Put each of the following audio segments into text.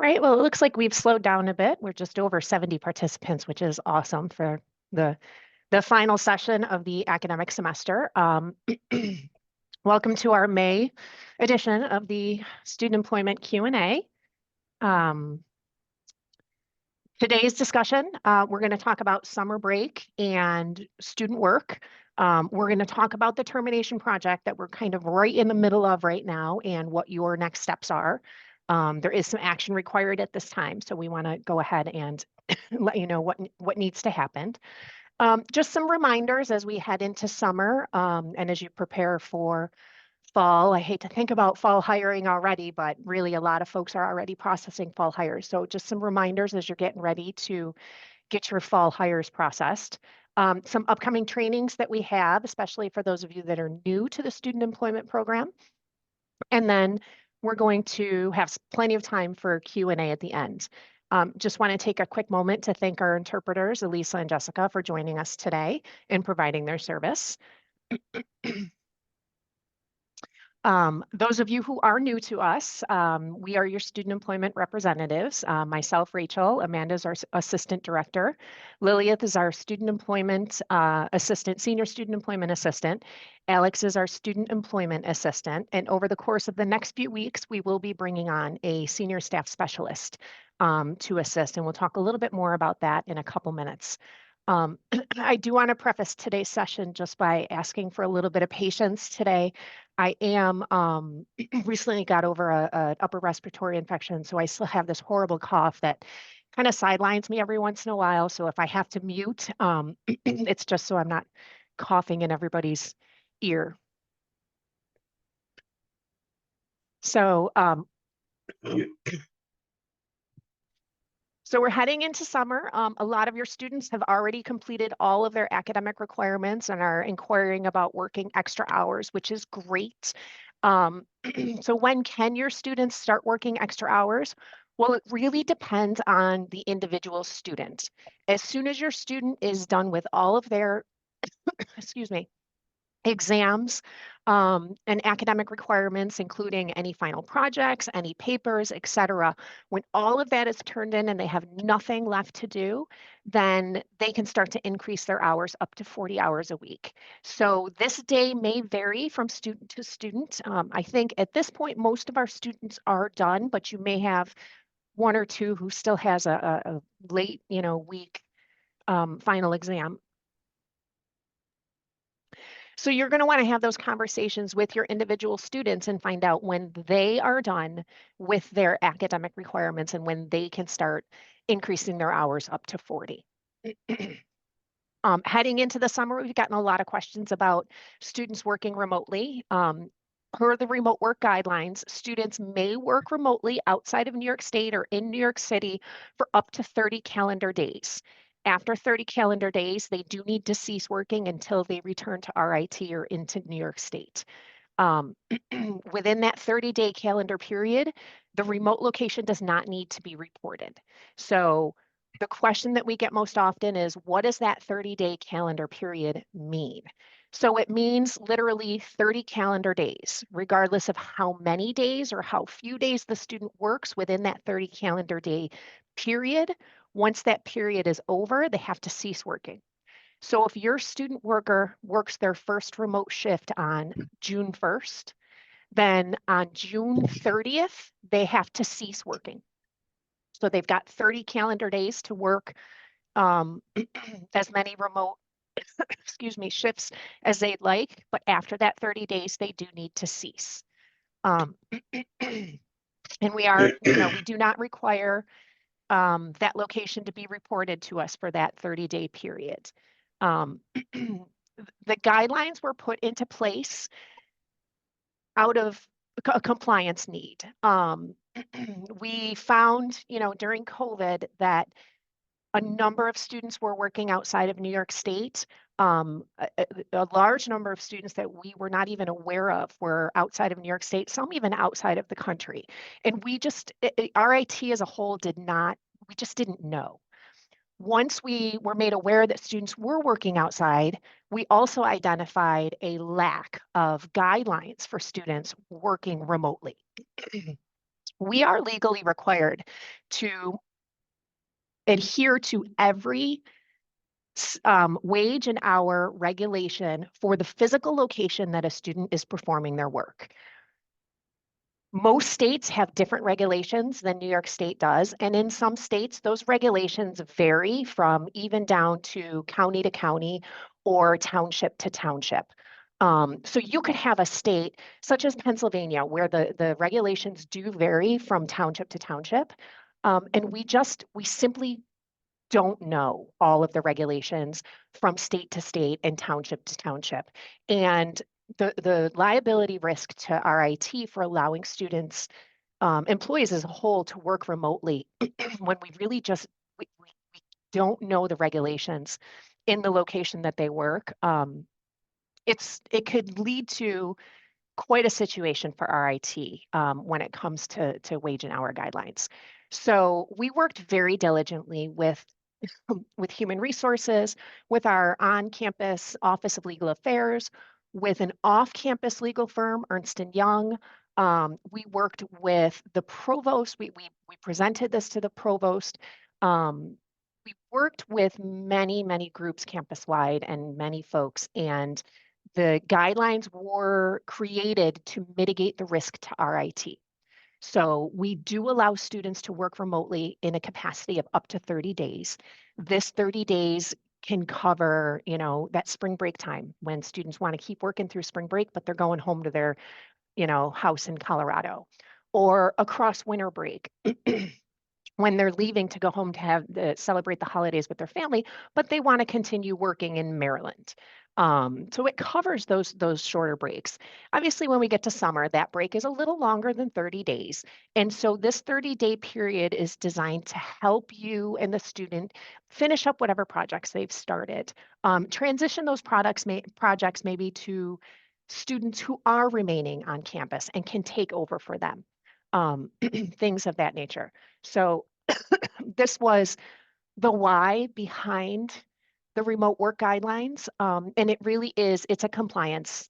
All right, well, it looks like we've slowed down a bit. We're just over 70 participants, which is awesome for the final session of the academic semester. Welcome to our May edition of the Student Employment Q&A. Today's discussion, we're going to talk about summer break and student work. We're going to talk about the termination project that we're kind of right in the middle of right now and what your next steps are. There is some action required at this time, so we want to go ahead and let you know what needs to happen. Just some reminders as we head into summer and as you prepare for fall. I hate to think about fall hiring already, but really a lot of folks are already processing fall hires. So just some reminders as you're getting ready to get your fall hires processed. Some upcoming trainings that we have, especially for those of you that are new to the student employment program. And then we're going to have plenty of time for Q&A at the end. Just want to take a quick moment to thank our interpreters, Elisa and Jessica, for joining us today and providing their service. Those of you who are new to us, we are your student employment representatives. Myself, Rachel, Amanda's our assistant director. Lilith is our student employment assistant, senior student employment assistant. Alex is our student employment assistant. And over the course of the next few weeks, we will be bringing on a senior staff specialist to assist. And we'll talk a little bit more about that in a couple minutes. I do want to preface today's session just by asking for a little bit of patience today. I am recently got over an upper respiratory infection, so I still have this horrible cough that kind of sidelines me every once in a while. So if I have to mute, it's just so I'm not coughing in everybody's ear. So So we're heading into summer. A lot of your students have already completed all of their academic requirements and are inquiring about working extra hours, which is great. So when can your students start working extra hours? Well, it really depends on the individual student. As soon as your student is done with all of their, excuse me, exams and academic requirements, including any final projects, any papers, etc. When all of that is turned in and they have nothing left to do, then they can start to increase their hours up to 40 hours a week. So this day may vary from student to student. I think at this point, most of our students are done, but you may have one or two who still has a late, week final exam. So you're going to want to have those conversations with your individual students and find out when they are done with their academic requirements and when they can start increasing their hours up to 40. Heading into the summer, we've gotten a lot of questions about students working remotely. Per the remote work guidelines, students may work remotely outside of New York State or in New York City for up to 30 calendar days. After 30 calendar days, they do need to cease working until they return to RIT or into New York State. Within that 30-day calendar period, the remote location does not need to be reported. So the question that we get most often is, what does that 30-day calendar period mean? So it means literally 30 calendar days, regardless of how many days or how few days the student works within that 30 calendar day period. Once that period is over, they have to cease working. So if your student worker works their first remote shift on June 1st, then on June 30th, they have to cease working. So they've got 30 calendar days to work as many remote shifts as they'd like, but after that 30 days, they do need to cease. And we are, we do not require that location to be reported to us for that 30-day period. The guidelines were put into place out of a compliance need. We found, during COVID that a number of students were working outside of New York State. A large number of students that we were not even aware of were outside of New York State, some even outside of the country. And we just, RIT as a whole we just didn't know. Once we were made aware that students were working outside, we also identified a lack of guidelines for students working remotely. We are legally required to adhere to every wage and hour regulation for the physical location that a student is performing their work. Most states have different regulations than New York State does. And in some states, those regulations vary from even down to county or township to township. So you could have a state such as Pennsylvania where the regulations do vary from township to township. And we simply don't know all of the regulations from state to state and township to township. And the liability risk to RIT for allowing students, employees as a whole, to work remotely when we really just we don't know the regulations in the location that they work, it could lead to quite a situation for RIT when it comes to wage and hour guidelines. So we worked very diligently with human resources, with our on-campus Office of Legal Affairs, with an off-campus legal firm, Ernst & Young. We worked with the provost. We presented this to the provost. We worked with many groups campus-wide and many folks, and the guidelines were created to mitigate the risk to RIT. So we do allow students to work remotely in a capacity of up to 30 days. This 30 days can cover, that spring break time when students want to keep working through spring break, but they're going home to their, house in Colorado, or across winter break when they're leaving to go home to celebrate the holidays with their family, but they want to continue working in Maryland. So it covers those shorter breaks. Obviously, when we get to summer, that break is a little longer than 30 days. And so this 30-day period is designed to help you and the student finish up whatever projects they've started. Transition those projects maybe to students who are remaining on campus and can take over for them. Things of that nature. So this was the why behind the remote work guidelines. And it really is, it's a compliance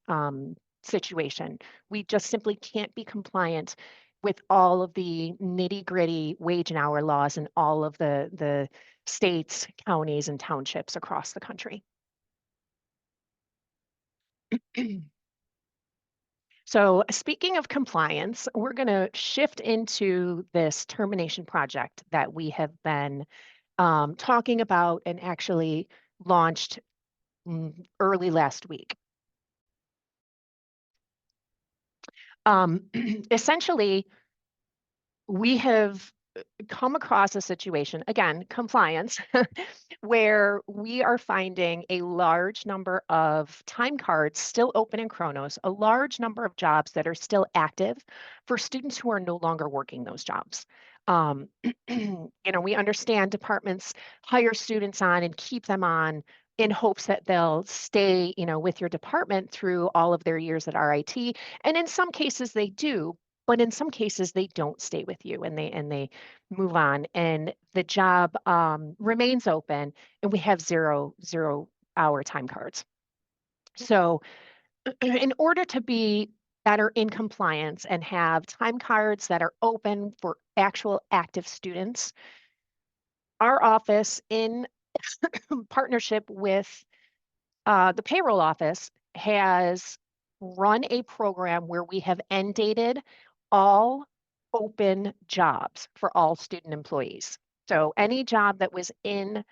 situation. We just simply can't be compliant with all of the nitty gritty wage and hour laws in all of the states, counties, and townships across the country. So speaking of compliance, we're going to shift into this termination project that we have been talking about and actually launched early last week. Essentially, we have come across a situation, again, compliance, where we are finding a large number of time cards still open in Kronos, a large number of jobs that are still active for students who are no longer working those jobs. We understand departments hire students on and keep them on in hopes that they'll stay, with your department through all of their years at RIT. And in some cases they do, but in some cases they don't stay with you and they move on, and the job remains open, and we have zero hour time cards. So in order to be better in compliance and have time cards that are open for actual active students, our office, in partnership with the payroll office, has run a program where we have end dated all open jobs for all student employees. So any job that was in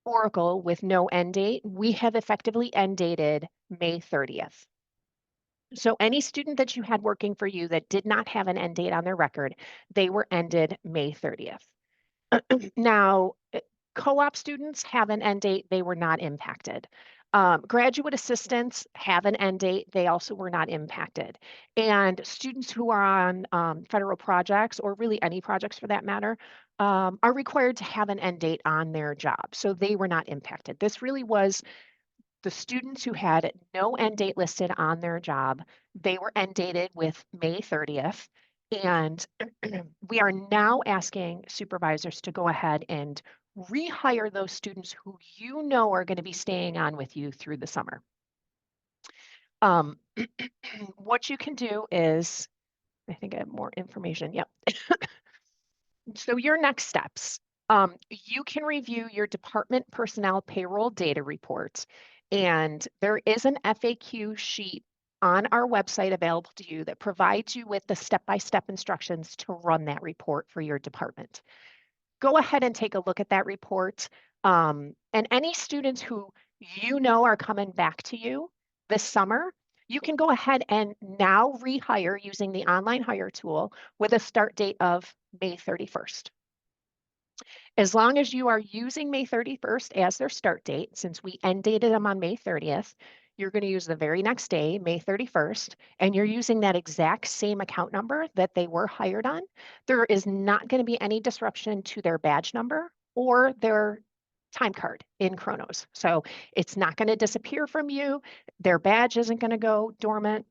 Oracle with no end date, we have effectively end dated May 30th. So any student that you had working for you that did not have an end date on their record, they were ended May 30th. Now, co-op students have an end date, they were not impacted. Graduate assistants have an end date, they also were not impacted. And students who are on federal projects, or really any projects for that matter, are required to have an end date on their job. So they were not impacted. This really was the students who had no end date listed on their job. They were end dated with May 30th. And we are now asking supervisors to go ahead and rehire those students who are going to be staying on with you through the summer. What you can do is I think I have more information. Yep. So your next steps, you can review your department personnel payroll data reports, and there is an FAQ sheet on our website available to you that provides you with the step-by-step instructions to run that report for your department. Go ahead and take a look at that report. And any students who you know are coming back to you this summer, you can go ahead and now rehire using the online hire tool with a start date of May 31st. As long as you are using May 31st as their start date, since we end dated them on May 30th, you're going to use the very next day, May 31st, and you're using that exact same account number that they were hired on. There is not going to be any disruption to their badge number or their time card in Kronos. So it's not going to disappear from you. Their badge isn't going to go dormant.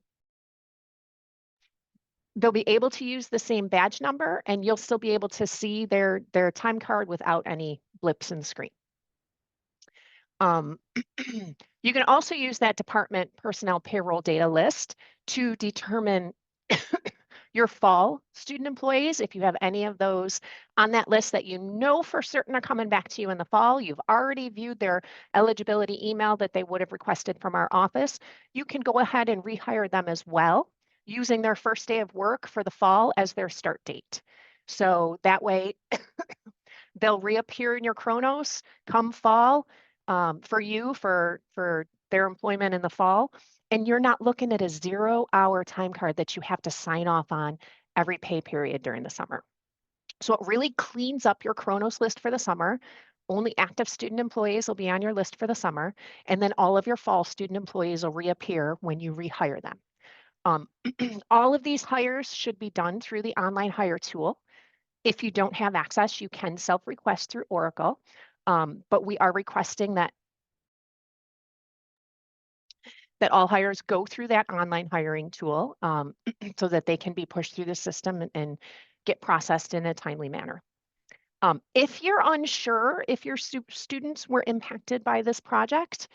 They'll be able to use the same badge number, and you'll still be able to see their time card without any blips in the screen. You can also use that department personnel payroll data list to determine your fall student employees. If you have any of those on that list that you know for certain are coming back to you in the fall, you've already viewed their eligibility email that they would have requested from our office, you can go ahead and rehire them as well, using their first day of work for the fall as their start date. So that way they'll reappear in your Kronos come fall for you for their employment in the fall. And you're not looking at a 0-hour time card that you have to sign off on every pay period during the summer. So it really cleans up your Kronos list for the summer. Only active student employees will be on your list for the summer. And then all of your fall student employees will reappear when you rehire them. All of these hires should be done through the online hire tool. If you don't have access, you can self-request through Oracle, but we are requesting that all hires go through that online hiring tool so that they can be pushed through the system and get processed in a timely manner. If you're unsure if your students were impacted by this project,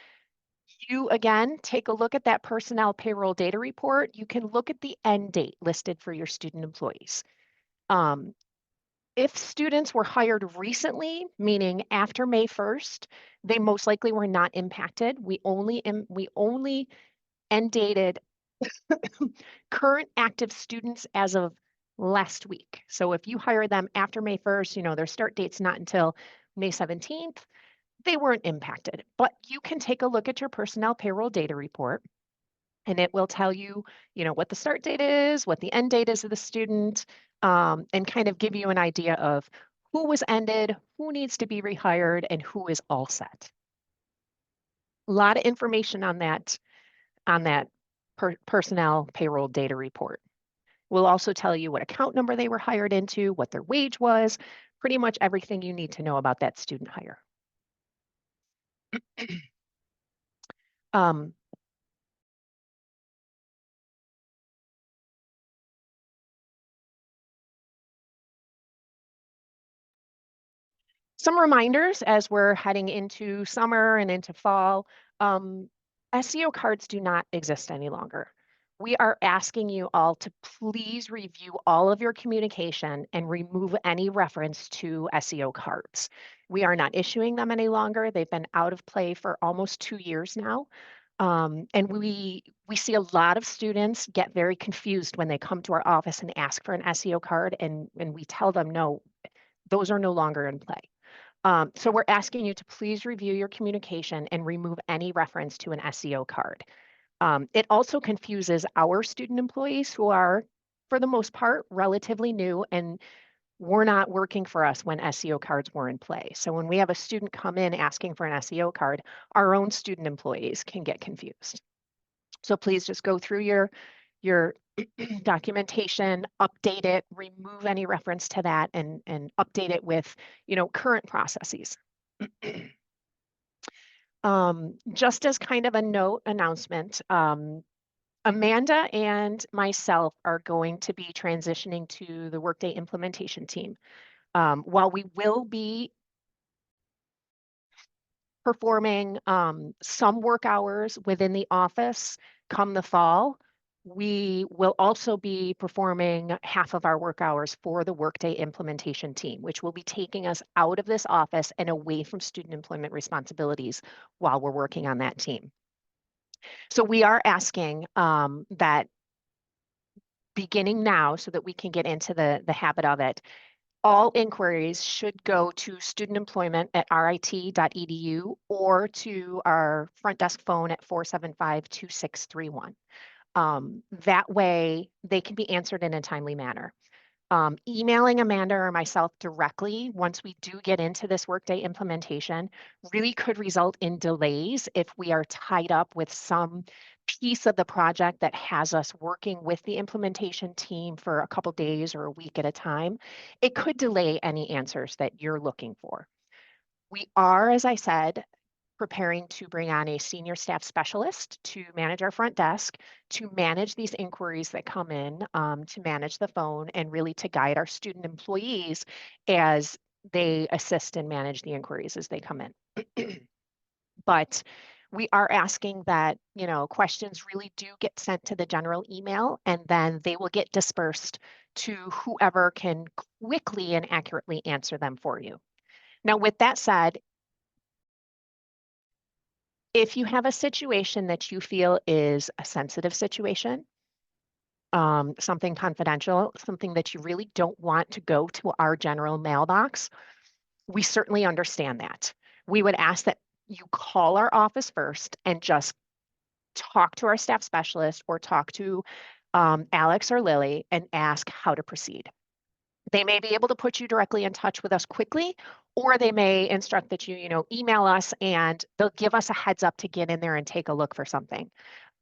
you again take a look at that personnel payroll data report. You can look at the end date listed for your student employees. If students were hired recently, meaning after May 1st, they most likely were not impacted. We only end dated current active students as of last week. So if you hire them after May 1st, you know, their start date's not until May 17th, they weren't impacted. But you can take a look at your personnel payroll data report, and it will tell you, you know, what the start date is, what the end date is of the student, and kind of give you an idea of who was ended, who needs to be rehired, and who is all set. A lot of information on that personnel payroll data report. We'll also tell you what account number they were hired into, what their wage was, pretty much everything you need to know about that student hire. Some reminders as we're heading into summer and into fall. SEO cards do not exist any longer. We are asking you all to please review all of your communication and remove any reference to SEO cards. We are not issuing them any longer. They've been out of play for almost 2 years now. And we see a lot of students get very confused when they come to our office and ask for an SEO card, and we tell them, no, those are no longer in play. So we're asking you to please review your communication and remove any reference to an SEO card. It also confuses our student employees who are, for the most part, relatively new and were not working for us when SEO cards were in play. So when we have a student come in asking for an SEO card, our own student employees can get confused. So please just go through your documentation, update it, remove any reference to that, and update it with, you know, current processes. Just as kind of a note announcement, Amanda and myself are going to be transitioning to the Workday implementation team. While we will be performing some work hours within the office come the fall, We will also be performing half of our work hours for the Workday implementation team, which will be taking us out of this office and away from student employment responsibilities while we're working on that team. So we are asking that beginning now, so that we can get into the habit of it, all inquiries should go to studentemployment@rit.edu or to our front desk phone at 475-2631. That way they can be answered in a timely manner. Emailing Amanda or myself directly once we do get into this Workday implementation really could result in delays if we are tied up with some piece of the project that has us working with the implementation team for a couple days or a week at a time. It could delay any answers that you're looking for. We are, as I said, preparing to bring on a senior staff specialist to manage our front desk, to manage these inquiries that come in, to manage the phone, and really to guide our student employees as they assist and manage the inquiries as they come in. But we are asking that, questions really do get sent to the general email, and then they will get dispersed to whoever can quickly and accurately answer them for you. Now, with that said, if you have a situation that you feel is a sensitive situation, something confidential, something that you really don't want to go to our general mailbox, we certainly understand that. We would ask that you call our office first and just talk to our staff specialist or talk to Alex or Lily and ask how to proceed. They may be able to put you directly in touch with us quickly, or they may instruct that you email us and they'll give us a heads up to get in there and take a look for something.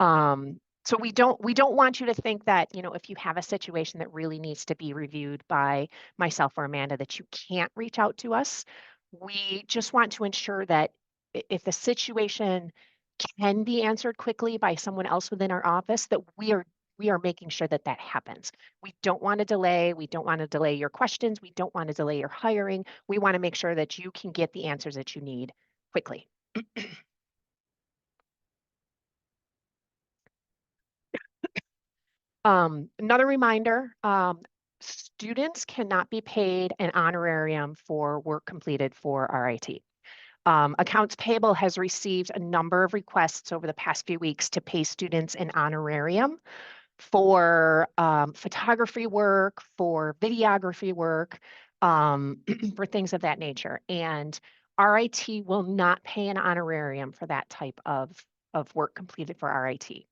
So we don't want you to think that, if you have a situation that really needs to be reviewed by myself or Amanda, that you can't reach out to us. We just want to ensure that if the situation can be answered quickly by someone else within our office, that we are making sure that that happens. We don't want to delay. We don't want to delay your questions. We don't want to delay your hiring. We want to make sure that you can get the answers that you need quickly. Another reminder, students cannot be paid an honorarium for work completed for RIT. Accounts Payable has received a number of requests over the past few weeks to pay students an honorarium for photography work, for videography work, for things of that nature. And RIT will not pay an honorarium for that type of work completed for RIT.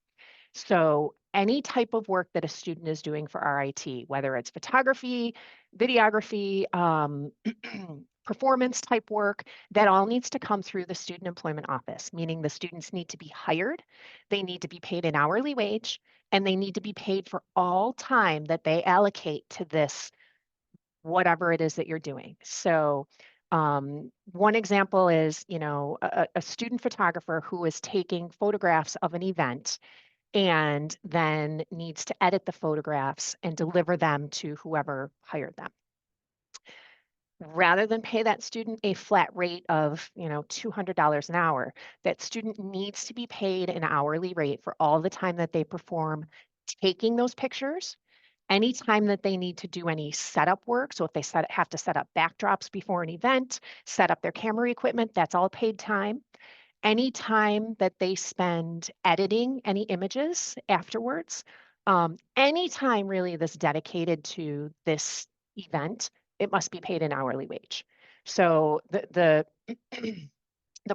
So any type of work that a student is doing for RIT, whether it's photography, videography, performance type work, that all needs to come through the Student Employment Office, meaning the students need to be hired, they need to be paid an hourly wage, and they need to be paid for all time that they allocate to this, whatever it is that you're doing. So one example is, a student photographer who is taking photographs of an event and then needs to edit the photographs and deliver them to whoever hired them. Rather than pay that student a flat rate of, $200 an hour, that student needs to be paid an hourly rate for all the time that they perform taking those pictures. Anytime that they need to do any setup work, so if they have to set up backdrops before an event, set up their camera equipment, that's all paid time. Any time that they spend editing any images afterwards, any time really that's dedicated to this event, it must be paid an hourly wage. So the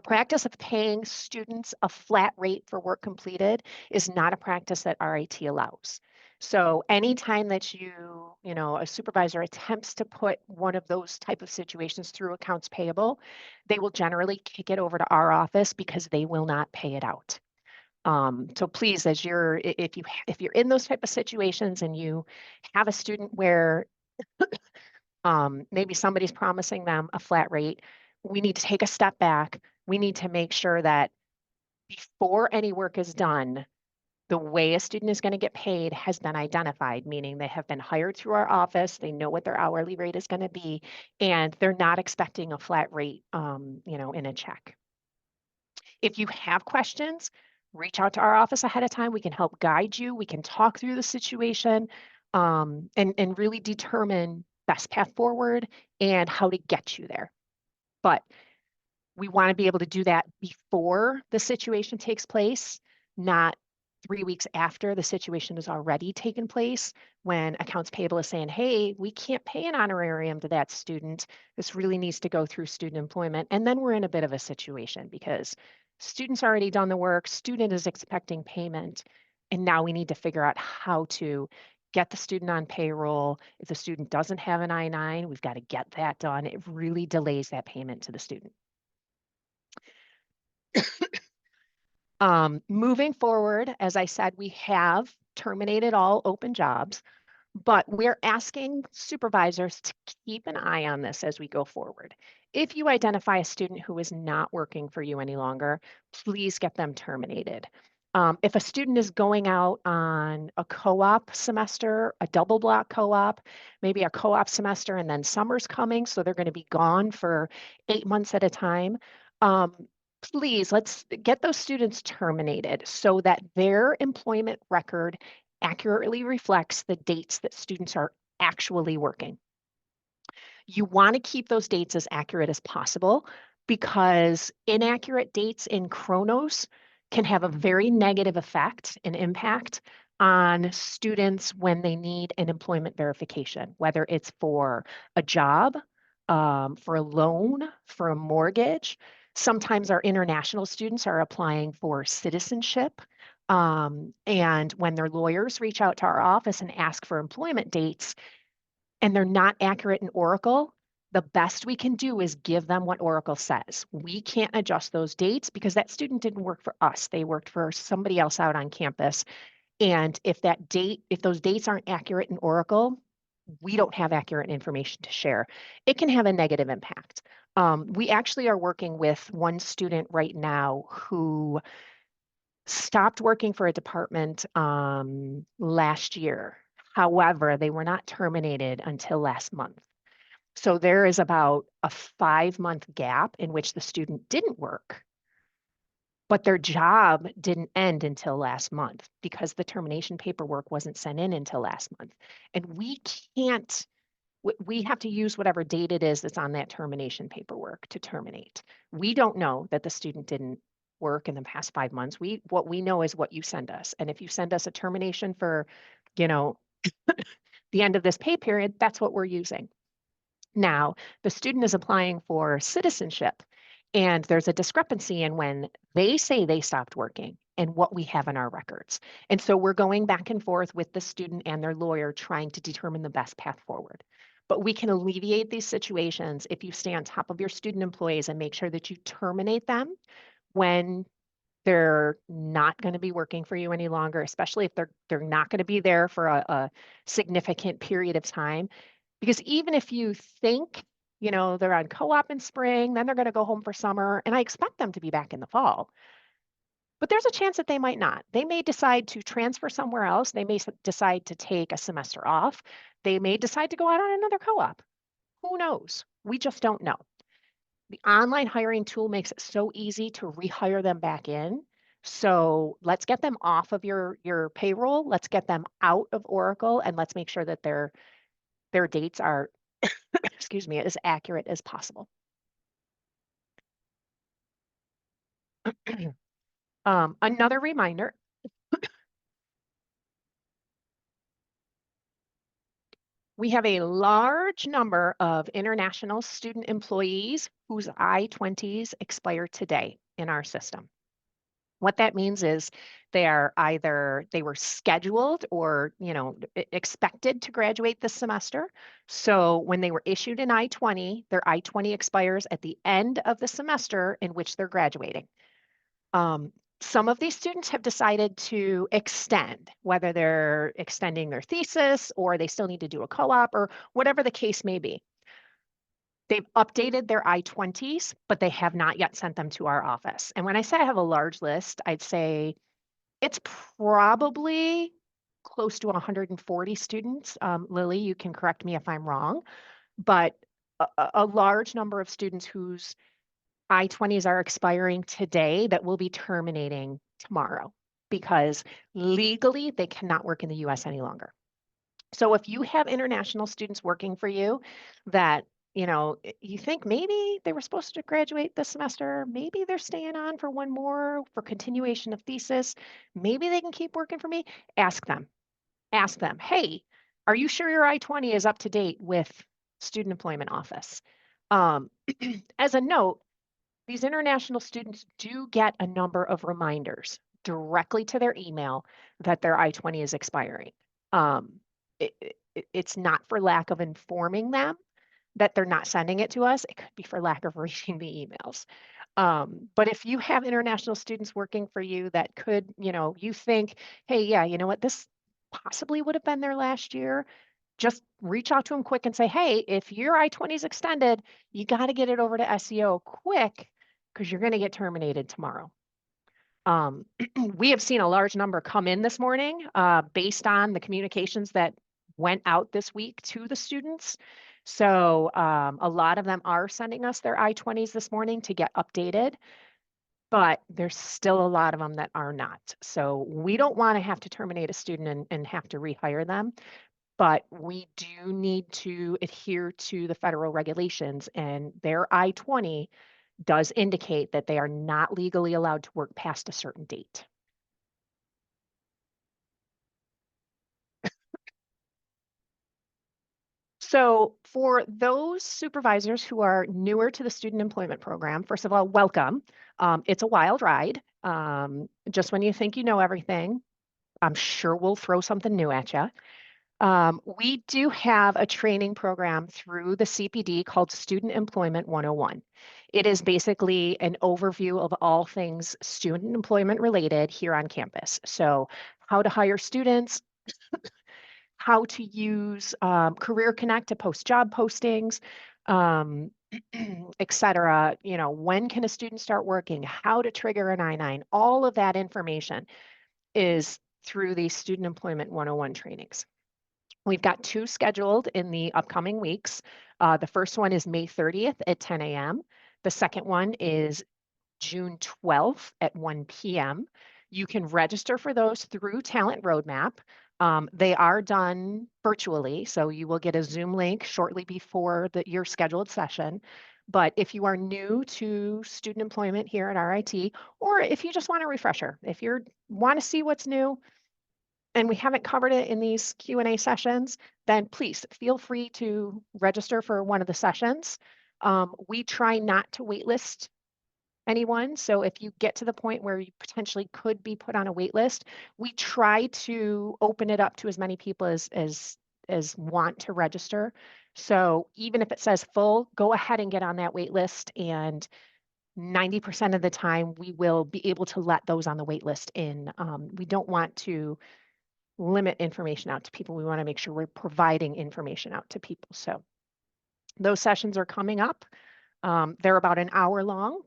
practice of paying students a flat rate for work completed is not a practice that RIT allows. So anytime that a supervisor attempts to put one of those type of situations through accounts payable, they will generally kick it over to our office because they will not pay it out. So please, if you're in those type of situations and you have a student where maybe somebody's promising them a flat rate, we need to take a step back. We need to make sure that before any work is done, the way a student is going to get paid has been identified, meaning they have been hired through our office, they know what their hourly rate is going to be, and they're not expecting a flat rate, in a check. If you have questions, reach out to our office ahead of time. We can help guide you. We can talk through the situation, and really determine best path forward and how to get you there. But we want to be able to do that before the situation takes place, not 3 weeks after the situation has already taken place, when accounts payable is saying, hey, we can't pay an honorarium to that student. This really needs to go through student employment. And then we're in a bit of a situation because student's already done the work, student is expecting payment, and now we need to figure out how to get the student on payroll. If the student doesn't have an I-9, we've got to get that done. It really delays that payment to the student. Moving forward, as I said, we have terminated all open jobs, but we're asking supervisors to keep an eye on this as we go forward. If you identify a student who is not working for you any longer, please get them terminated. If a student is going out on a co-op semester, a double block co-op, maybe a co-op semester and then summer's coming, so they're going to be gone for 8 months at a time, um, please let's get those students terminated so that their employment record accurately reflects the dates that students are actually working. You want to keep those dates as accurate as possible because inaccurate dates in Chronos can have a very negative effect and impact on students when they need an employment verification, whether it's for a job, for a loan, for a mortgage. Sometimes our international students are applying for citizenship. And when their lawyers reach out to our office and ask for employment dates, and they're not accurate in Oracle, the best we can do is give them what Oracle says. We can't adjust those dates because that student didn't work for us. They worked for somebody else out on campus. And if those dates aren't accurate in Oracle, we don't have accurate information to share. It can have a negative impact. We actually are working with one student right now who stopped working for a department last year. However, they were not terminated until last month. So there is about a 5-month gap in which the student didn't work, but their job didn't end until last month because the termination paperwork wasn't sent in until last month. And we have to use whatever date it is that's on that termination paperwork to terminate. We don't know that the student didn't work in the past 5 months. What we know is what you send us. And if you send us a termination for, you know, the end of this pay period, that's what we're using. Now, the student is applying for citizenship, and there's a discrepancy in when they say they stopped working and what we have in our records. And so we're going back and forth with the student and their lawyer trying to determine the best path forward. But we can alleviate these situations if you stay on top of your student employees and make sure that you terminate them when they're not going to be working for you any longer, especially if they're not going to be there for a significant period of time. Because even if you think, they're on co-op in spring, then they're going to go home for summer, and I expect them to be back in the fall. But there's a chance that they might not. They may decide to transfer somewhere else. They may decide to take a semester off. They may decide to go out on another co-op. Who knows? We just don't know. The online hiring tool makes it so easy to rehire them back in. So let's get them off of your payroll. Let's get them out of Oracle, and let's make sure that their dates are, excuse me, as accurate as possible. Another reminder, we have a large number of international student employees whose I-20s expire today in our system. What that means is they were scheduled or, expected to graduate this semester. So when they were issued an I-20, their I-20 expires at the end of the semester in which they're graduating. Some of these students have decided to extend, whether they're extending their thesis or they still need to do a co-op or whatever the case may be. They've updated their I-20s, but they have not yet sent them to our office. And when I say I have a large list, I'd say it's probably close to 140 students. Lily, you can correct me if I'm wrong, but a large number of students whose I-20s are expiring today that will be terminating tomorrow because legally they cannot work in the US any longer. So if you have international students working for you that, you think maybe they were supposed to graduate this semester, maybe they're staying on for one more for continuation of thesis, maybe they can keep working for me, ask them. Ask them, "Hey, are you sure your I-20 is up to date with Student Employment Office?" Um, as a note, these international students do get a number of reminders directly to their email that their I-20 is expiring. Um, it's not for lack of informing them that they're not sending it to us. It could be for lack of reading the emails. But if you have international students working for you that could, you think, hey, yeah, you know what, this possibly would have been there last year, just reach out to them quick and say, hey, if your I-20 is extended, you got to get it over to SEO quick because you're going to get terminated tomorrow. We have seen a large number come in this morning based on the communications that went out this week to the students. So a lot of them are sending us their I-20s this morning to get updated, but there's still a lot of them that are not. So we don't want to have to terminate a student and have to rehire them, but we do need to adhere to the federal regulations, and their I-20 does indicate that they are not legally allowed to work past a certain date. So for those supervisors who are newer to the student employment program, first of all, welcome. It's a wild ride. Just when you think you know everything, I'm sure we'll throw something new at you. We do have a training program through the CPD called Student Employment 101. It is basically an overview of all things student employment related here on campus. So how to hire students, how to use Career Connect to post job postings, um, et cetera. When can a student start working, how to trigger an I-9, all of that information is through these Student Employment 101 trainings. We've got 2 scheduled in the upcoming weeks. The first one is May 30th at 10 a.m. The second one is June 12th at 1 p.m. You can register for those through Talent Roadmap. They are done virtually, so you will get a Zoom link shortly before your scheduled session. But if you are new to student employment here at RIT, or if you just want a refresher, if you want to see what's new, and we haven't covered it in these Q&A sessions, then please feel free to register for one of the sessions. We try not to waitlist anyone. So if you get to the point where you potentially could be put on a wait list, we try to open it up to as many people as want to register. So even if it says full, go ahead and get on that wait list, and 90% of the time we will be able to let those on the wait list in. We don't want to limit information out to people. We want to make sure we're providing information out to people. So those sessions are coming up. They're about an hour long.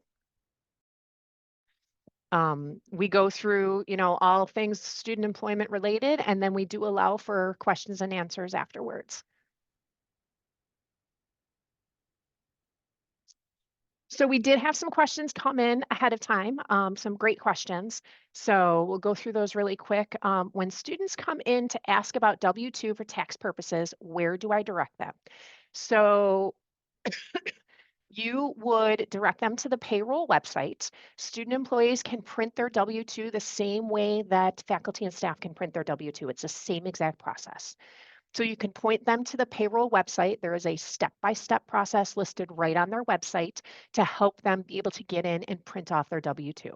We go through, all things student employment related, and then we do allow for questions and answers afterwards. So we did have some questions come in ahead of time, some great questions. So we'll go through those really quick. When students come in to ask about W-2 for tax purposes, where do I direct them? So you would direct them to the payroll website. Student employees can print their W-2 the same way that faculty and staff can print their W-2. It's the same exact process. So you can point them to the payroll website. There is a step-by-step process listed right on their website to help them be able to get in and print off their W-2.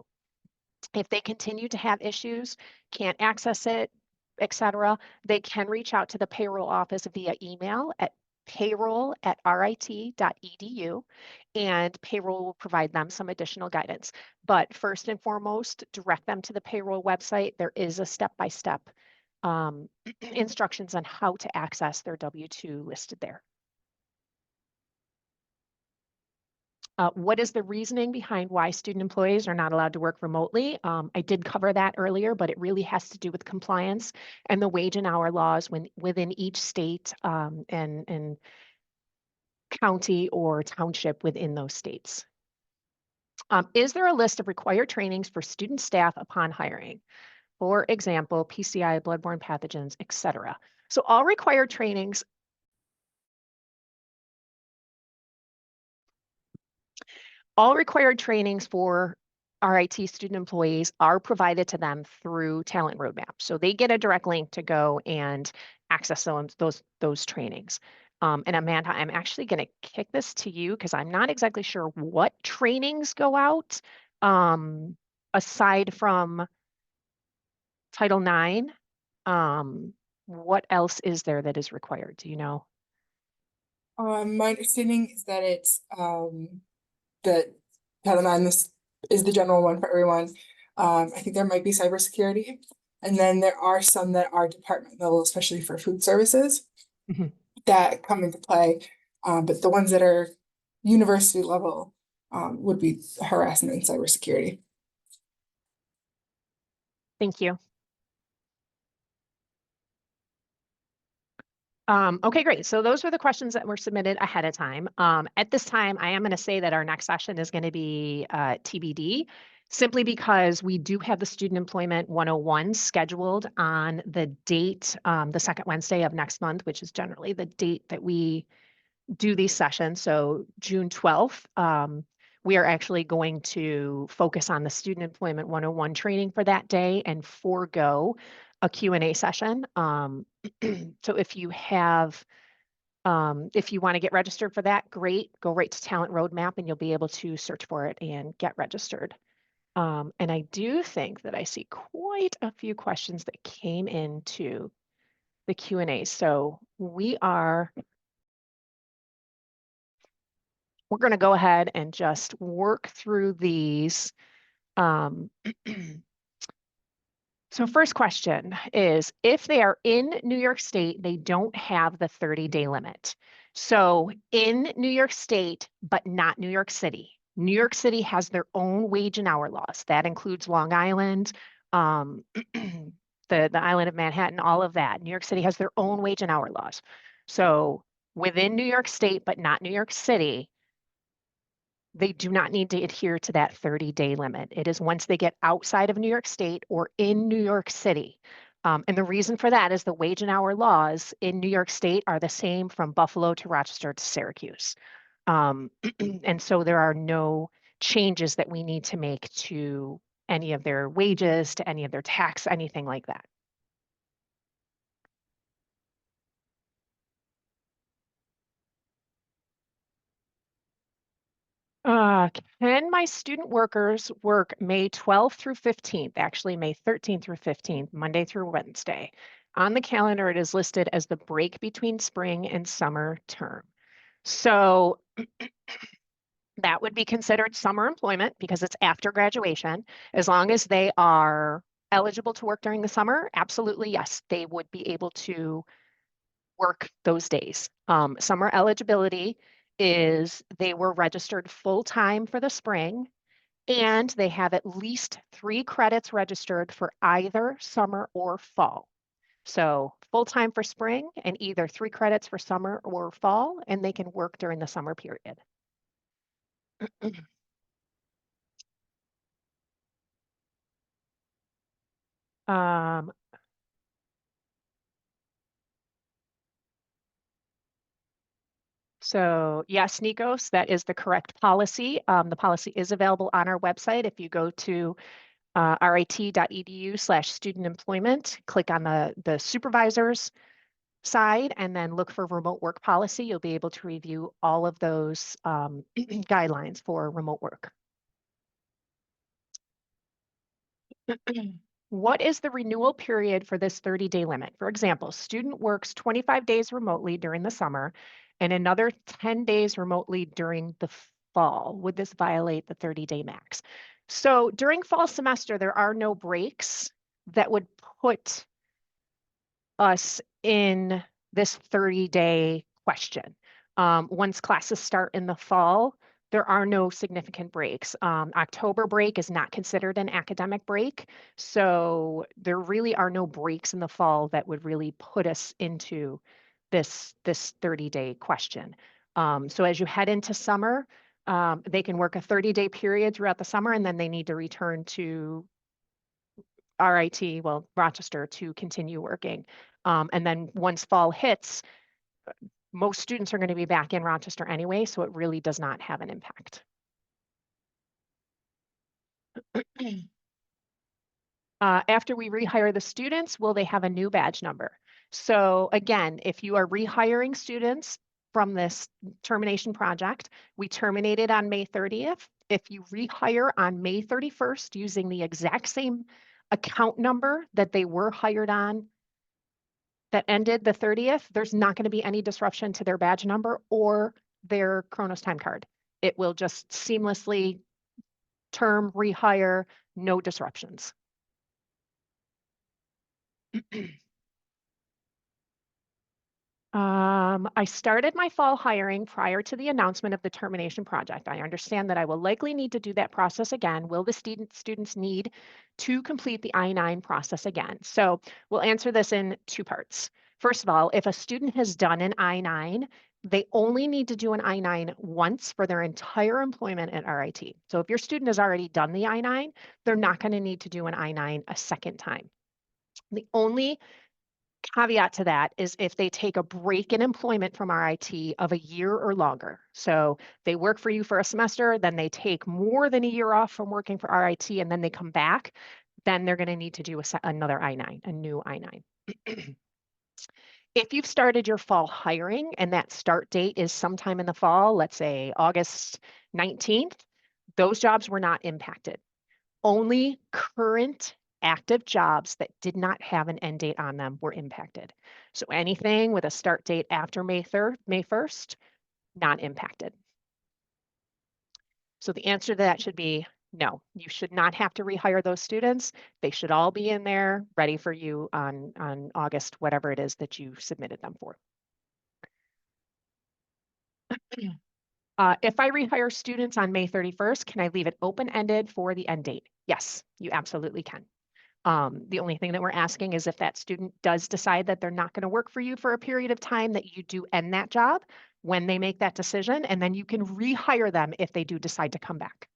If they continue to have issues, can't access it, etc., they can reach out to the payroll office via email at payroll@rit.edu, and payroll will provide them some additional guidance. But first and foremost, direct them to the payroll website. There is a step-by-step instructions on how to access their W-2 listed there. What is the reasoning behind why student employees are not allowed to work remotely? I did cover that earlier, but it really has to do with compliance and the wage and hour laws within each state and county or township within those states. Is there a list of required trainings for student staff upon hiring? For example, PCI, bloodborne pathogens, etc. So all required trainings for RIT student employees are provided to them through Talent Roadmap. So they get a direct link to go and access those trainings. And Amanda, I'm actually going to kick this to you because I'm not exactly sure what trainings go out aside from Title IX. What else is there that is required? Do you know? My understanding is that it's that Title IX is the general one for everyone. I think there might be cybersecurity, and then there are some that are department level, especially for food services, Mhm. that come into play. But the ones that are university level would be harassment and cybersecurity. Thank you. Okay, great. So those were the questions that were submitted ahead of time. At this time, I am going to say that our next session is going to be TBD, simply because we do have the Student Employment 101 scheduled on the date, the second Wednesday of next month, which is generally the date that we do these sessions. So June 12th, we are actually going to focus on the Student Employment 101 training for that day and forego a Q&A session. So if you want to get registered for that, great, go right to Talent Roadmap and you'll be able to search for it and get registered. And I do think that I see quite a few questions that came into the Q&A. So we're going to go ahead and just work through these. So first question is, if they are in New York State, they don't have the 30-day limit. So in New York State, but not New York City. New York City has their own wage and hour laws. That includes Long Island, the island of Manhattan, all of that. New York City has their own wage and hour laws. So within New York State, but not New York City, they do not need to adhere to that 30-day limit. It is once they get outside of New York State or in New York City. And the reason for that is the wage and hour laws in New York State are the same from Buffalo to Rochester to Syracuse. And so there are no changes that we need to make to any of their wages, to any of their tax, anything like that. Can my student workers work May 12th through 15th, actually May 13th through 15th, Monday through Wednesday? On the calendar, it is listed as the break between spring and summer term. So that would be considered summer employment because it's after graduation. As long as they are eligible to work during the summer, absolutely, yes, they would be able to work those days. Summer eligibility is they were registered full-time for the spring and they have at least 3 credits registered for either summer or fall. So full-time for spring and either 3 credits for summer or fall, and they can work during the summer period. Um, So yes, Nikos, that is the correct policy. The policy is available on our website. If you go to rit.edu/student employment, click on the supervisor's side and then look for remote work policy. You'll be able to review all of those guidelines for remote work. What is the renewal period for this 30-day limit? For example, student works 25 days remotely during the summer and another 10 days remotely during the fall. Would this violate the 30-day max? So during fall semester, there are no breaks that would put us in this 30-day question. Once classes start in the fall, there are no significant breaks. October break is not considered an academic break. So there really are no breaks in the fall that would really put us into this 30-day question. So as you head into summer, They can work a 30-day period throughout the summer, and then they need to return to RIT, well, Rochester, to continue working. And then once fall hits, most students are going to be back in Rochester anyway, so it really does not have an impact. After we rehire the students, will they have a new badge number? So again, if you are rehiring students from this termination project, we terminated on May 30th. If you rehire on May 31st using the exact same account number that they were hired on that ended the 30th, there's not going to be any disruption to their badge number or their Kronos time card. It will just seamlessly term, rehire, no disruptions. I started my fall hiring prior to the announcement of the termination project. I understand that I will likely need to do that process again. Will the students need to complete the I-9 process again? So we'll answer this in two parts. First of all, if a student has done an I-9, they only need to do an I-9 once for their entire employment at RIT. So if your student has already done the I-9, they're not going to need to do an I-9 a second time. The only caveat to that is if they take a break in employment from RIT of a year or longer. So they work for you for a semester, then they take more than a year off from working for RIT, and then they come back, then they're going to need to do another I-9, a new I-9. If you've started your fall hiring and that start date is sometime in the fall, let's say August 19th, those jobs were not impacted. Only current active jobs that did not have an end date on them were impacted. So anything with a start date after May 1st, not impacted. So the answer to that should be no. You should not have to rehire those students. They should all be in there ready for you on August, whatever it is that you submitted them for. If I rehire students on May 31st, can I leave it open-ended for the end date? Yes, you absolutely can. The only thing that we're asking is if that student does decide that they're not going to work for you for a period of time, that you do end that job when they make that decision, and then you can rehire them if they do decide to come back.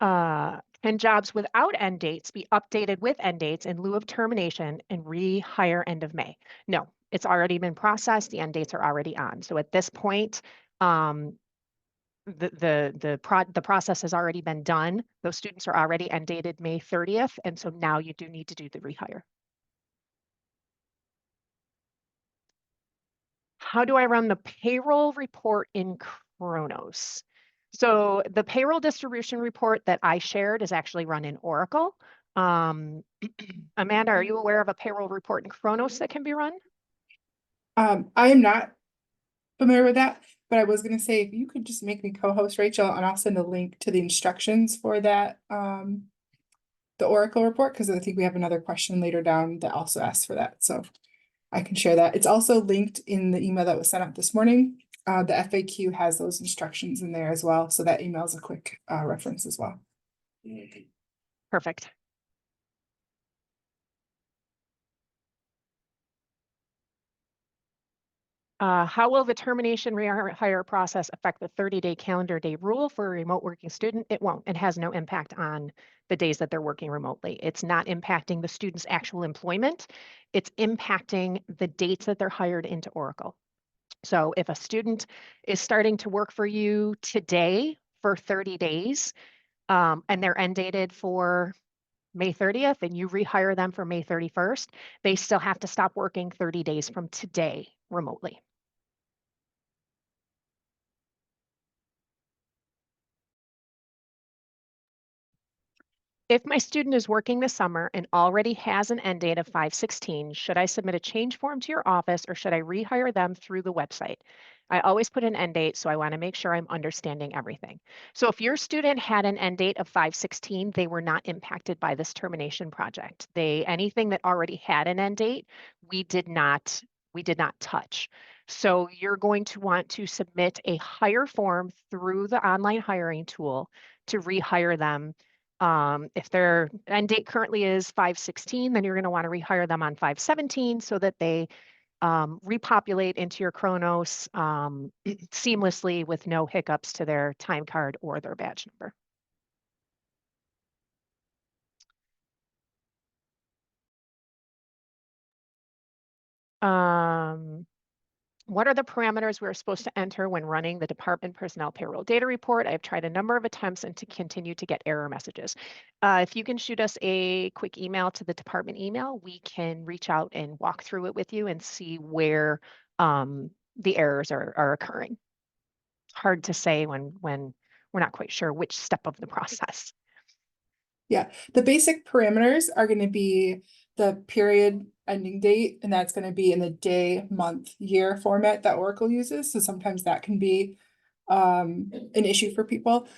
Can jobs without end dates be updated with end dates in lieu of termination and rehire end of May? No, it's already been processed. The end dates are already on. So at this point, the process has already been done. Those students are already end dated May 30th, and so now you do need to do the rehire. How do I run the payroll report in Kronos? So the payroll distribution report that I shared is actually run in Oracle. Amanda, are you aware of a payroll report in Kronos that can be run? I am not familiar with that, but I was gonna say, if you could just make me co-host, Rachel, and I'll send a link to the instructions for that, the Oracle report, because I think we have another question later down that also asks for that, so I can share that. It's also linked in the email that was sent out this morning. The FAQ has those instructions in there as well, so that email is a quick reference as well. Perfect. How will the termination rehire process affect the 30-day calendar day rule for a remote working student? It won't. It has no impact on the days that they're working remotely. It's not impacting the student's actual employment. It's impacting the dates that they're hired into Oracle. So if a student is starting to work for you today for 30 days, and they're end dated for May 30th, and you rehire them for May 31st, they still have to stop working 30 days from today remotely. If my student is working this summer and already has an end date of 5/16, should I submit a change form to your office or should I rehire them through the website? I always put an end date, so I want to make sure I'm understanding everything. So if your student had an end date of 5/16, they were not impacted by this termination project. Anything that already had an end date, we did not touch. So you're going to want to submit a hire form through the online hiring tool to rehire them. If their end date currently is 5/16, then you're going to want to rehire them on 5/17 so that they repopulate into your Chronos seamlessly with no hiccups to their time card or their badge number. What are the parameters we're supposed to enter when running the department personnel payroll data report? I've tried a number of attempts and to continue to get error messages. If you can shoot us a quick email to the department email, we can reach out and walk through it with you and see where the errors are occurring. Hard to say when we're not quite sure which step of the process. Yeah, the basic parameters are going to be the period ending date, and that's going to be in the day, month, year format that Oracle uses. So sometimes that can be an issue for people,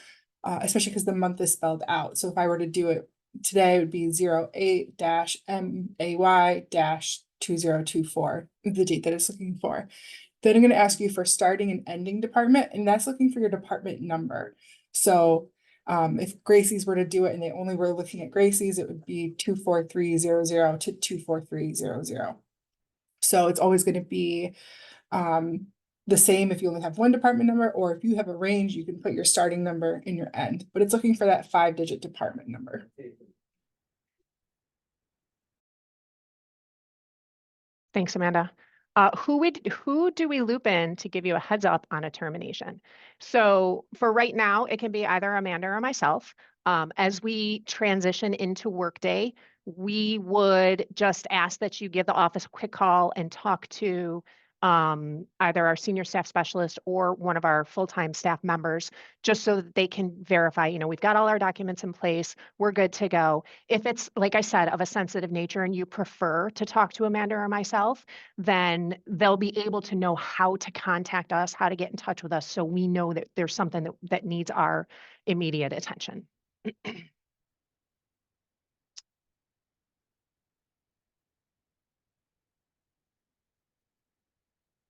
especially because the month is spelled out. So if I were to do it today, it would be 08-MAY-2024, the date that it's looking for. Then I'm going to ask you for starting and ending department, and that's looking for your department number. So if Gracie's were to do it and they only were looking at Gracie's, it would be 24300 to 24300. So it's always going to be the same if you only have one department number, or if you have a range, you can put your starting number in your end, but it's looking for that 5-digit department number. Thanks, Amanda. Who do we loop in to give you a heads up on a termination? So for right now, it can be either Amanda or myself. As we transition into Workday, we would just ask that you give the office a quick call and talk to either our senior staff specialist or one of our full-time staff members, just so that they can verify, we've got all our documents in place, we're good to go. If it's, like I said, of a sensitive nature and you prefer to talk to Amanda or myself, then they'll be able to know how to contact us, how to get in touch with us, so we know that there's something that needs our immediate attention.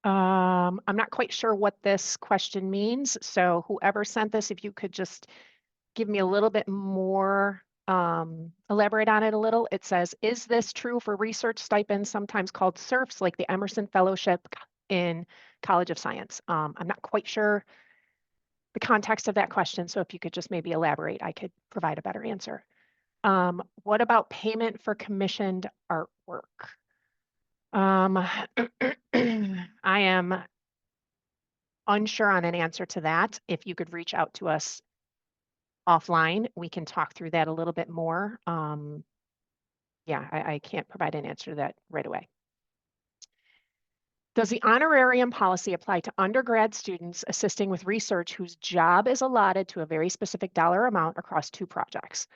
I'm not quite sure what this question means. So whoever sent this, if you could just give me a little bit more, elaborate on it a little. It says, is this true for research stipends, sometimes called SERFs, like the Emerson Fellowship in College of Science? I'm not quite sure the context of that question. So if you could just maybe elaborate, I could provide a better answer. What about payment for commissioned artwork? I am unsure on an answer to that. If you could reach out to us offline, we can talk through that a little bit more. Yeah, I can't provide an answer to that right away. Does the honorarium policy apply to undergrad students assisting with research whose job is allotted to a very specific dollar amount across 2 projects?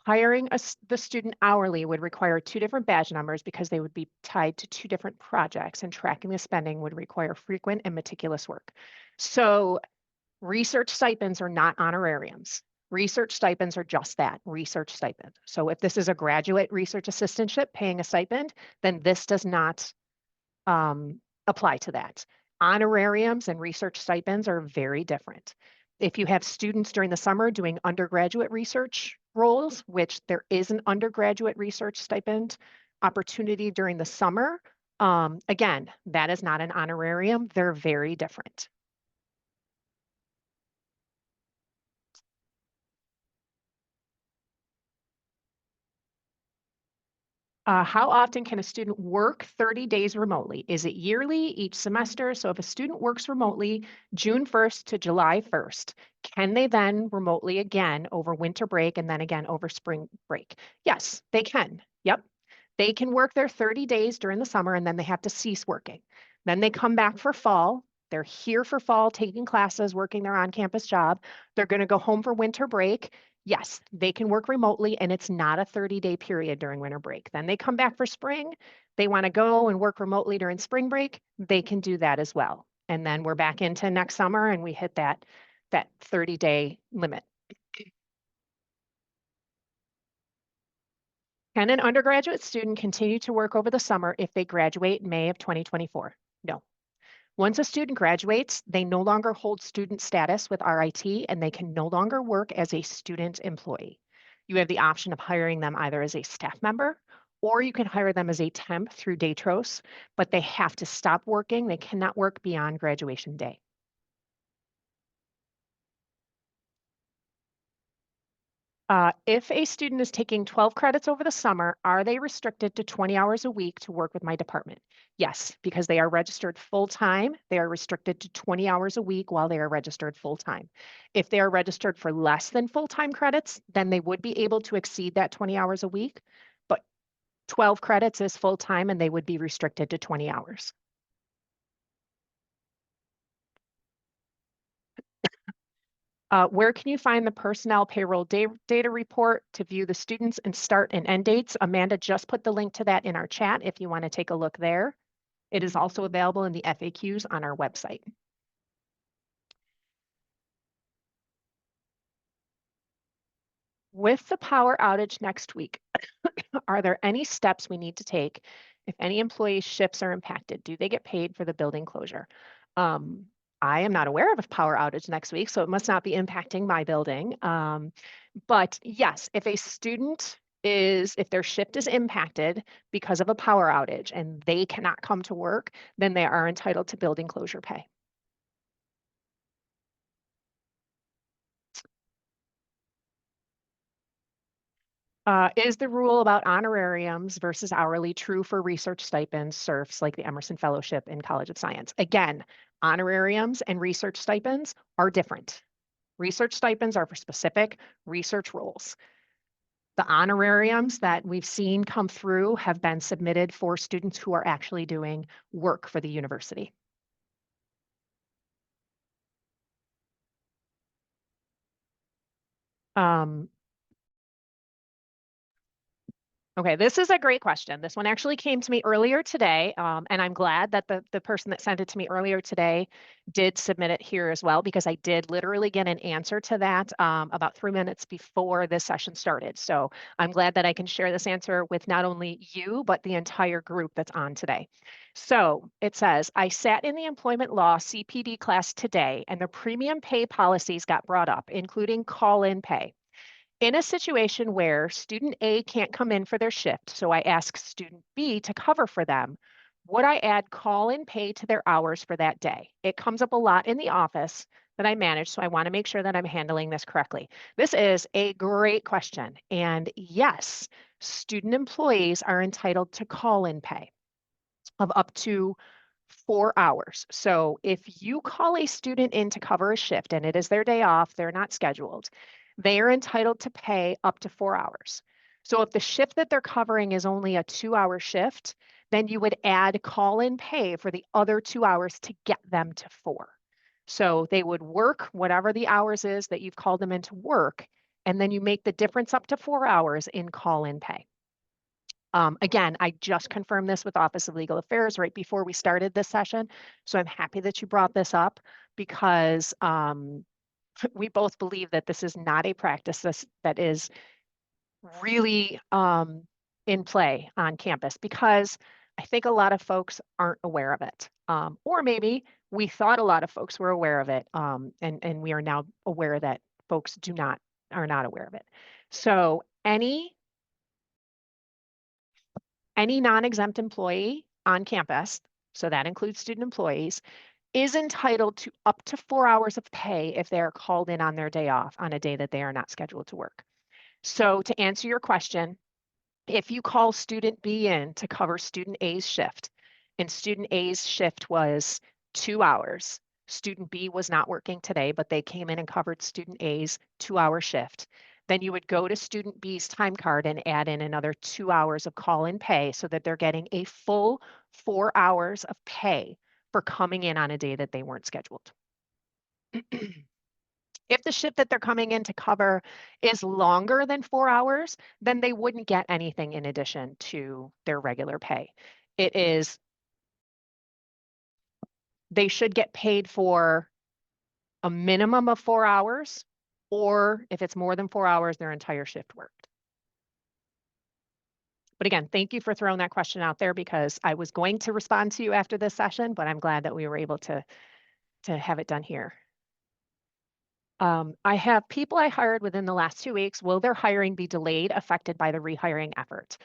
Hiring the student hourly would require 2 different badge numbers because they would be tied to 2 different projects, and tracking the spending would require frequent and meticulous work. So research stipends are not honorariums. Research stipends are just that, research stipend. So if this is a graduate research assistantship paying a stipend, then this does not apply to that. Honorariums and research stipends are very different. If you have students during the summer doing undergraduate research roles, which there is an undergraduate research stipend opportunity during the summer, again, that is not an honorarium. They're very different. How often can a student work 30 days remotely? Is it yearly, each semester? So if a student works remotely June 1st to July 1st, can they then remotely again over winter break and then again over spring break? Yes, they can. Yep. They can work their 30 days during the summer and then they have to cease working. Then they come back for fall. They're here for fall, taking classes, working their on-campus job. They're going to go home for winter break. Yes, they can work remotely and it's not a 30-day period during winter break. Then they come back for spring. They want to go and work remotely during spring break. They can do that as well. And then we're back into next summer and we hit that 30-day limit. Can an undergraduate student continue to work over the summer if they graduate in May of 2024? No. Once a student graduates, they no longer hold student status with RIT and they can no longer work as a student employee. You have the option of hiring them either as a staff member or you can hire them as a temp through Datros, but they have to stop working. They cannot work beyond graduation day. If a student is taking 12 credits over the summer, are they restricted to 20 hours a week to work with my department? Yes, because they are registered full-time, they are restricted to 20 hours a week while they are registered full-time. If they are registered for less than full-time credits, then they would be able to exceed that 20 hours a week, but 12 credits is full-time and they would be restricted to 20 hours. Where can you find the personnel payroll data report to view the students and start and end dates? Amanda just put the link to that in our chat if you want to take a look there. It is also available in the FAQs on our website. With the power outage next week, are there any steps we need to take if any employees' shifts are impacted? Do they get paid for the building closure? I am not aware of a power outage next week, so it must not be impacting my building. But yes, if their shift is impacted because of a power outage and they cannot come to work, then they are entitled to building closure pay. Is the rule about honorariums versus hourly true for research stipends, SERFs, like the Emerson Fellowship in College of Science? Again, honorariums and research stipends are different. Research stipends are for specific research roles. The honorariums that we've seen come through have been submitted for students who are actually doing work for the university. Okay, this is a great question. This one actually came to me earlier today, and I'm glad that the person that sent it to me earlier today did submit it here as well, because I did literally get an answer to that about 3 minutes before this session started. So I'm glad that I can share this answer with not only you, but the entire group that's on today. So it says, I sat in the employment law CPD class today, and the premium pay policies got brought up, including call-in pay. In a situation where student A can't come in for their shift, so I ask student B to cover for them, would I add call-in pay to their hours for that day? It comes up a lot in the office that I manage, so I want to make sure that I'm handling this correctly. This is a great question. And yes, student employees are entitled to call-in pay of up to 4 hours. So if you call a student in to cover a shift and it is their day off, they're not scheduled, they are entitled to pay up to 4 hours. So if the shift that they're covering is only a 2-hour shift, then you would add call-in pay for the other 2 hours to get them to 4. So they would work whatever the hours is that you've called them into work, and then you make the difference up to 4 hours in call-in pay. Again, I just confirmed this with Office of Legal Affairs right before we started this session. So I'm happy that you brought this up, because we both believe that this is not a practice that is really in play on campus, because I think a lot of folks aren't aware of it. Or maybe we thought a lot of folks were aware of it, and we are now aware that folks are not aware of it. So any non-exempt employee on campus, so that includes student employees, is entitled to up to 4 hours of pay if they are called in on their day off on a day that they are not scheduled to work. So to answer your question, if you call student B in to cover student A's shift, and student A's shift was 2 hours, student B was not working today, but they came in and covered student A's 2-hour shift, then you would go to student B's time card and add in another 2 hours of call-in pay so that they're getting a full 4 hours of pay for coming in on a day that they weren't scheduled. If the shift that they're coming in to cover is longer than 4 hours, then they wouldn't get anything in addition to their regular pay. They should get paid for a minimum of 4 hours, or if it's more than 4 hours, their entire shift worked. But again, thank you for throwing that question out there, because I was going to respond to you after this session, but I'm glad that we were able to have it done here. I have people I hired within the last 2 weeks. Will their hiring be delayed, affected by the rehiring effort?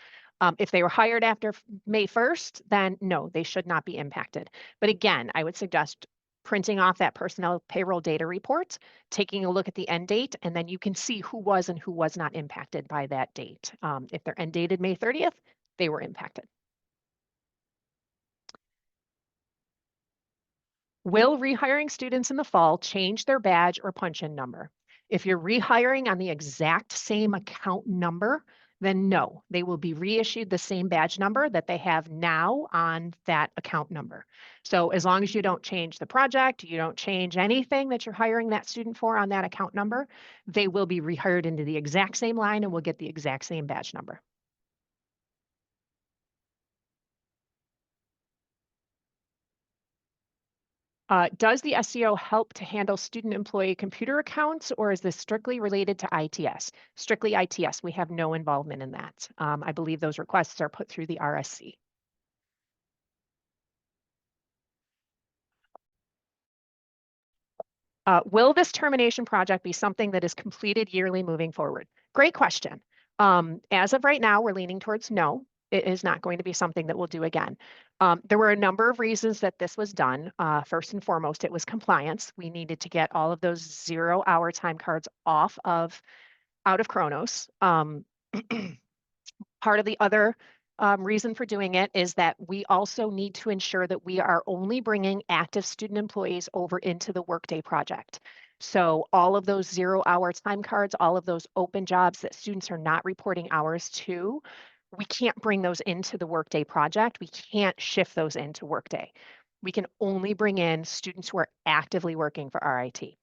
If they were hired after May 1st, then no, they should not be impacted. But again, I would suggest printing off that personnel payroll data report, taking a look at the end date, and then you can see who was and who was not impacted by that date. If they're end dated May 30th, they were impacted. Will rehiring students in the fall change their badge or punch-in number? If you're rehiring on the exact same account number, then no, they will be reissued the same badge number that they have now on that account number. So as long as you don't change the project, you don't change anything that you're hiring that student for on that account number, they will be rehired into the exact same line and will get the exact same badge number. Does the SEO help to handle student employee computer accounts, or is this strictly related to ITS? Strictly ITS. We have no involvement in that. I believe those requests are put through the RSC. Will this termination project be something that is completed yearly moving forward? Great question. As of right now, we're leaning towards no. It is not going to be something that we'll do again. There were a number of reasons that this was done. First and foremost, it was compliance. We needed to get all of those 0-hour time cards out of Kronos. Part of the other reason for doing it is that we also need to ensure that we are only bringing active student employees over into the Workday project. So all of those 0-hour time cards, all of those open jobs that students are not reporting hours to, we can't bring those into the Workday project. We can't shift those into Workday. We can only bring in students who are actively working for RIT.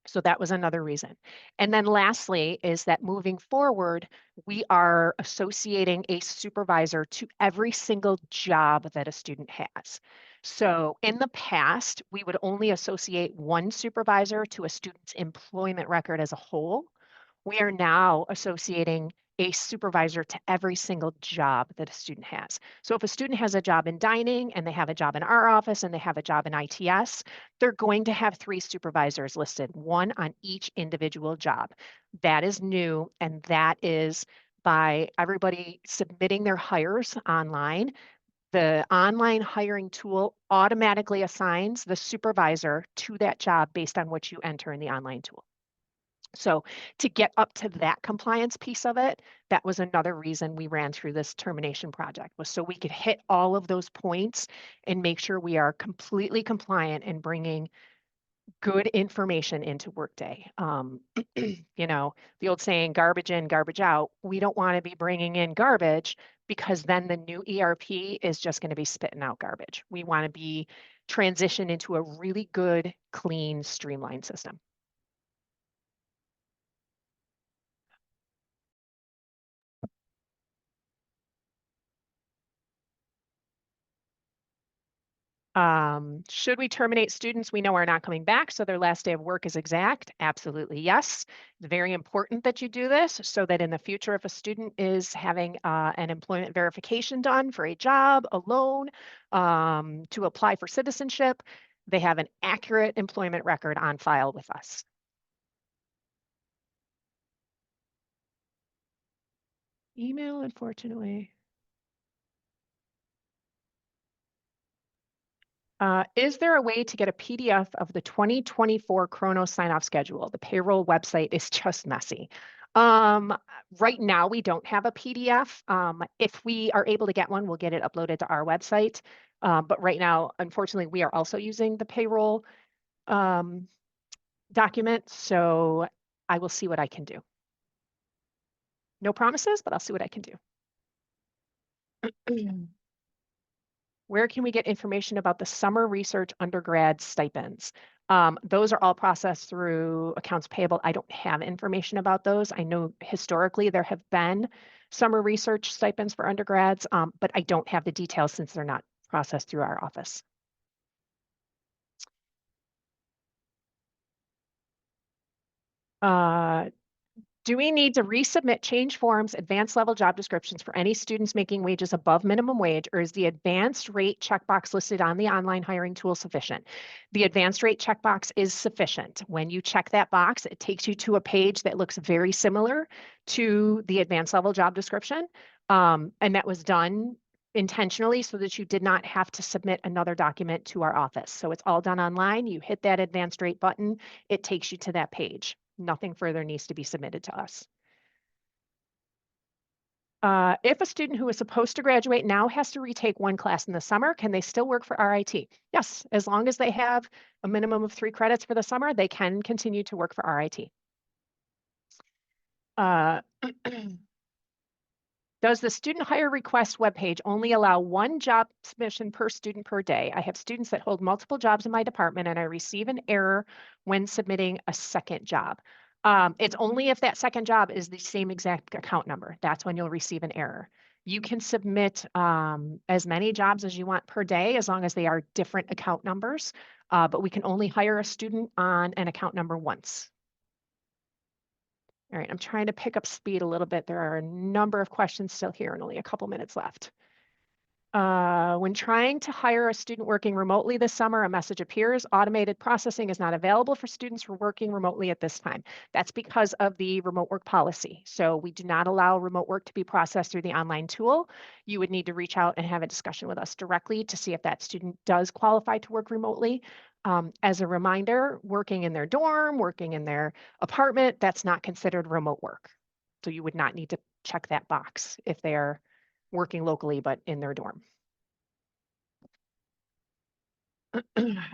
So that was another reason. And then lastly is that moving forward, we are associating a supervisor to every single job that a student has. So in the past, we would only associate one supervisor to a student's employment record as a whole. We are now associating a supervisor to every single job that a student has. So if a student has a job in dining and they have a job in our office and they have a job in ITS, they're going to have 3 supervisors listed, one on each individual job. That is new, and that is by everybody submitting their hires online. The online hiring tool automatically assigns the supervisor to that job based on what you enter in the online tool. So to get up to that compliance piece of it, that was another reason we ran through this termination project, was so we could hit all of those points and make sure we are completely compliant in bringing good information into Workday. You know, the old saying, garbage in, garbage out. We don't want to be bringing in garbage because then the new ERP is just going to be spitting out garbage. We want to be transitioned into a really good, clean, streamlined system. Should we terminate students we know are not coming back so their last day of work is exact? Absolutely, yes. It's very important that you do this so that in the future, if a student is having an employment verification done for a job, a loan, to apply for citizenship, they have an accurate employment record on file with us. Email, unfortunately. Is there a way to get a PDF of the 2024 Chronos sign-off schedule? The payroll website is just messy. Right now, we don't have a PDF. If we are able to get one, we'll get it uploaded to our website. But right now, unfortunately, we are also using the payroll document. So I will see what I can do. No promises, but I'll see what I can do. Where can we get information about the summer research undergrad stipends? Those are all processed through accounts payable. I don't have information about those. I know historically there have been summer research stipends for undergrads, but I don't have the details since they're not processed through our office. Do we need to resubmit change forms, advanced level job descriptions for any students making wages above minimum wage, or is the advanced rate checkbox listed on the online hiring tool sufficient? The advanced rate checkbox is sufficient. When you check that box, it takes you to a page that looks very similar to the advanced level job description. And that was done intentionally so that you did not have to submit another document to our office. So it's all done online. You hit that advanced rate button, it takes you to that page. Nothing further needs to be submitted to us. If a student who is supposed to graduate now has to retake one class in the summer, can they still work for RIT? Yes, as long as they have a minimum of 3 credits for the summer, they can continue to work for RIT. Does the student hire request webpage only allow one job submission per student per day? I have students that hold multiple jobs in my department and I receive an error when submitting a second job. It's only if that second job is the same exact account number. That's when you'll receive an error. You can submit as many jobs as you want per day as long as they are different account numbers, but we can only hire a student on an account number once. All right, I'm trying to pick up speed a little bit. There are a number of questions still here and only a couple minutes left. When trying to hire a student working remotely this summer, a message appears, automated processing is not available for students working remotely at this time. That's because of the remote work policy. So we do not allow remote work to be processed through the online tool. You would need to reach out and have a discussion with us directly to see if that student does qualify to work remotely. As a reminder, working in their dorm, working in their apartment, that's not considered remote work. So you would not need to check that box if they are working locally, but in their dorm.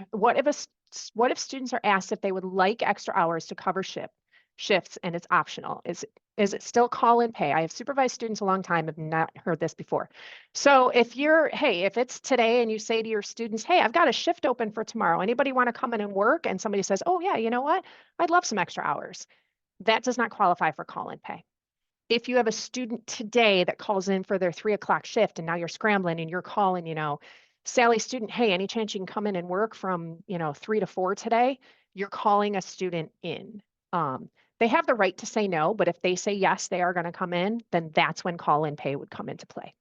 What if students are asked if they would like extra hours to cover shifts and it's optional? Is it still call and pay? I have supervised students a long time, have not heard this before. So if it's today and you say to your students, hey, I've got a shift open for tomorrow. Anybody want to come in and work? And somebody says, oh yeah, you know what? I'd love some extra hours. That does not qualify for call and pay. If you have a student today that calls in for their 3 o'clock shift and now you're scrambling and you're calling, Sally student, hey, any chance you can come in and work from, 3 to 4 today? You're calling a student in. They have the right to say no, but if they say yes, they are going to come in, then that's when call and pay would come into play.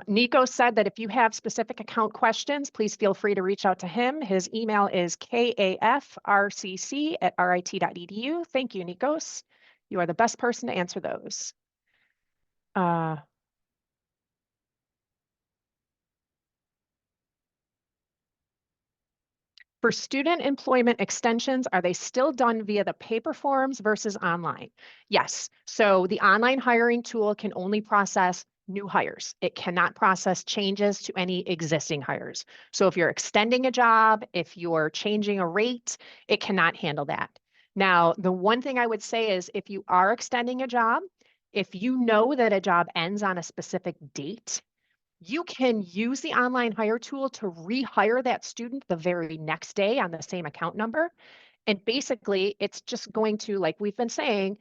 Nico said that if you have specific account questions, please feel free to reach out to him. His email is kafrcc@rit.edu. Thank you, Nikos. You are the best person to answer those. For student employment extensions, are they still done via the paper forms versus online? Yes. So the online hiring tool can only process new hires. It cannot process changes to any existing hires. So if you're extending a job, if you're changing a rate, it cannot handle that. Now, the one thing I would say is if you are extending a job, if you know that a job ends on a specific date, you can use the online hire tool to rehire that student the very next day on the same account number. And basically, it's just going to, like we've been saying,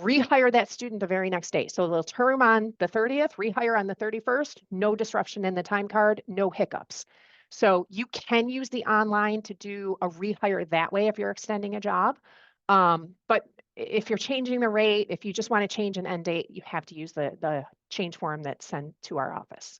rehire that student the very next day. So they'll term on the 30th, rehire on the 31st, no disruption in the time card, no hiccups. So you can use the online to do a rehire that way if you're extending a job. But if you're changing the rate, if you just want to change an end date, you have to use the change form that's sent to our office.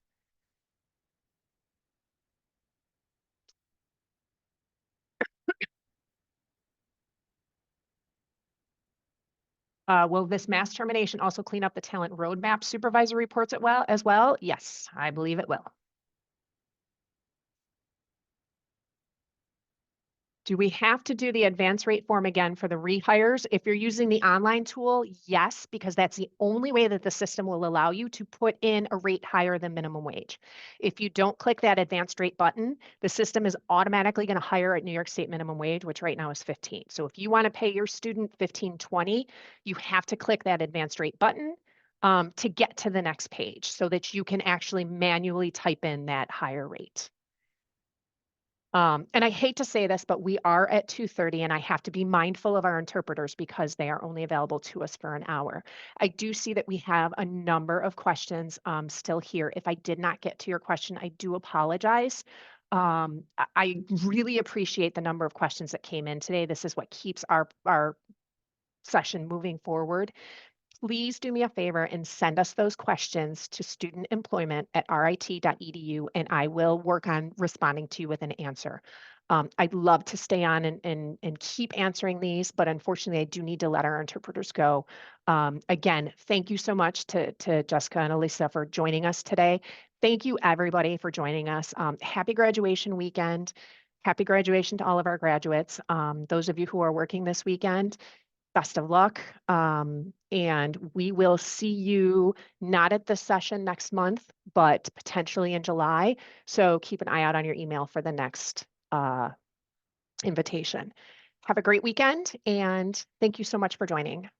Will this mass termination also clean up the talent roadmap supervisor reports as well? Yes, I believe it will. Do we have to do the advance rate form again for the rehires? If you're using the online tool, yes, because that's the only way that the system will allow you to put in a rate higher than minimum wage. If you don't click that advanced rate button, the system is automatically going to hire at New York State minimum wage, which right now is 15. So if you want to pay your student $15.20, you have to click that advanced rate button to get to the next page so that you can actually manually type in that higher rate. And I hate to say this, but we are at 2:30 and I have to be mindful of our interpreters because they are only available to us for an hour. I do see that we have a number of questions still here. If I did not get to your question, I do apologize. I really appreciate the number of questions that came in today. This is what keeps our session moving forward. please do me a favor and send us those questions to studentemployment@rit.edu, and I will work on responding to you with an answer. I'd love to stay on and keep answering these, but unfortunately, I do need to let our interpreters go. Again, thank you so much to Jessica and Elisa for joining us today. Thank you, everybody, for joining us. Happy graduation weekend. Happy graduation to all of our graduates. Those of you who are working this weekend, best of luck. And we will see you not at the session next month, but potentially in July. So keep an eye out on your email for the next invitation. Have a great weekend, and thank you so much for joining.